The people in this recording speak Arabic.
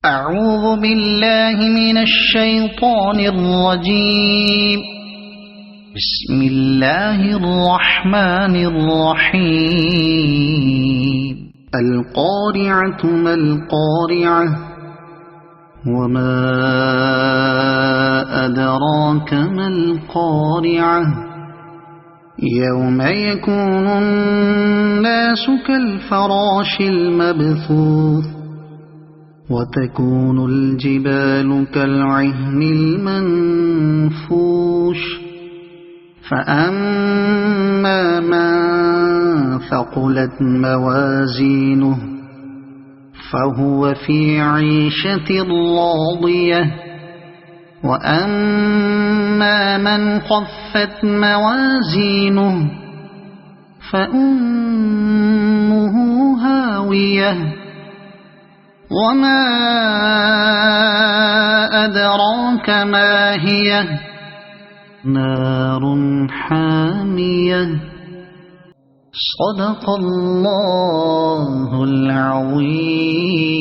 أعوذ بالله من الشيطان الرجيم. بسم الله الرحمن الرحيم. القارعة ما القارعة وما أدراك ما القارعة يوم يكون الناس كالفراش المبثوث وتكون الجبال كالعهن المنفوش فأما من ثقلت موازينه فهو في عيشة راضية وأما من خفت موازينه فأمه هاوية وما أدراك ما هي نار حامية. صدق الله العظيم.